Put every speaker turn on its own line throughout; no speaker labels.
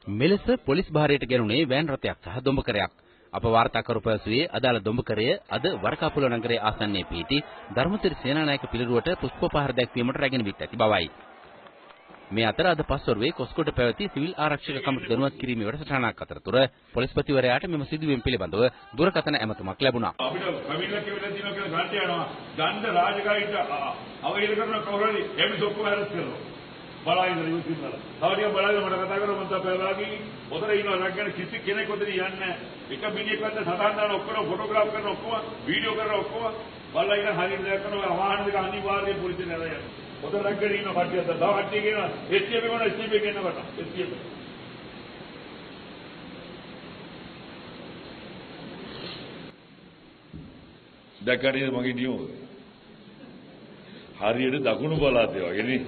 මෙලෙස police භාරයට ගෙනුනේ van රථයක් සහ දොඹකරයක්. අප වාර්තාකරු පැවසුවේ අදාළ දොඹකරය අද වරකාපොළ නගරයේ ආසන්නයේ පිහිටි ධර්මසිරි සේනානායක පිළිරුවට පුෂ්පපහර දැක්වීමට රැගෙන විත් ඇති බවයි. මේ අතර අද පස්වරුවේ කොස්කොඩ පැවති සිවිල් ආරක්ෂක කමිටු දැනුවත් කිරීමේ වැඩසටහනක් අතරතුර පොලිස්පතිවරයාට මෙම සිදුවීම පිළිබඳව දුරකථන ඇමතුමක් ලැබුණා.
අපිට කමිටුවක් කියලා තියෙනවා කියලා ගන්න යනවා. ගන්න රාජකාරීට අවහිර කරන කවුරුහරි එමි ඔක්කොම හැරස් කරනවා. බලයිද ඉවසින්නලා. තවටියක් බලයිද මට කතා කරලා මම තපේලාගේ ඔතන ඉන්නවා රැගෙන කිසි කෙනෙක් ඔතන යන්නේ නැහැ. එක මිනිහෙක්වත් සටහන් දාන ඔක්කොම ෆොටෝග්‍රාෆ් කරන ඔක්කොම වීඩියෝ කරන ඔක්කොම බලලා ඉන්න හරියට දැක් කරනවා වාහන දෙක අනිවාර්යයෙන් පොලිසිය නේද යන්නේ. ඔතන රැගෙන ඉන්න කට්ටිය තව කට්ටිය කියනවා STF එකන STF එක එන්නවට STF දැක්කනේ මගේ නියෝග. හරියට දකුණු පළාතේ වගේ නේ.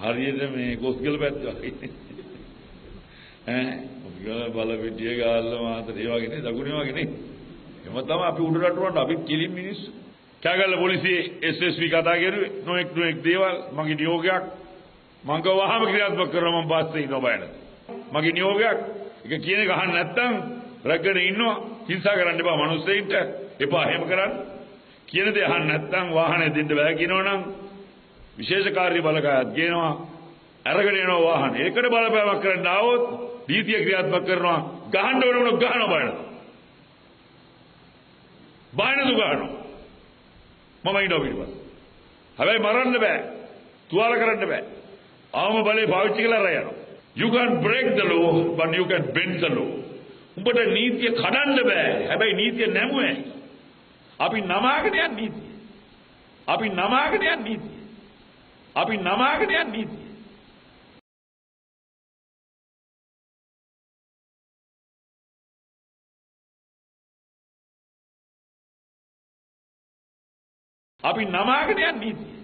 හරියට මේ ගොස්ගල පැත්ත වගේ. බල පිටිය ගාල්ල මාතර ඒ වගේ නේ දකුණේ වගේ නේ. එම තමයි අපි උඩ රටවලට අපි කිලින් මිනිස්සු. කැගල්ල පොලිසියේ SSP කතා කරුවේ නොඑක් දේවල් මගේ නියෝගයක් මං කවහම ක්‍රියාත්මක කරනවා මම පාස්සේ ඉන්න බයන. මගේ නියෝගයක් ඒක කියන එක අහන්න නැත්තම් රැගෙන ඉන්නවා හිංසා කරන්න එපා මිනිස්සෙයින්ට එපා එහෙම කරන්න. කියන දේ අහන්න නැත්තම් වාහනේ දෙන්න බෑ කියනවනම් විශේෂ කාර්ය බලකායක් ගේනවා අරගෙන යනවා වාහන. ඒකට බලපෑමක් කරන්න ආවොත් නීතිය ක්‍රියාත්මක කරනවා ගහන්න ඕන වුණොත් ගහනවා බයන. බයනද ගහනවා. මම ඉන්නවා පිටපස්ස. හැබැයි මරන්න බෑ. තුවාල කරන්න බෑ. ආවම බලේ පාවිච්චි කරලා අර යනවා. You can break the law but you can bend the law. උඹට නීතිය කඩන්න බෑ. හැබැයි නීතිය නැමුවේ. අපි නමාගෙන යන නීතිය. අපි නමාගෙන යන නීතිය. අපි නමාගෙන යන නීතිය. අපි නමාගෙන යන නීතිය.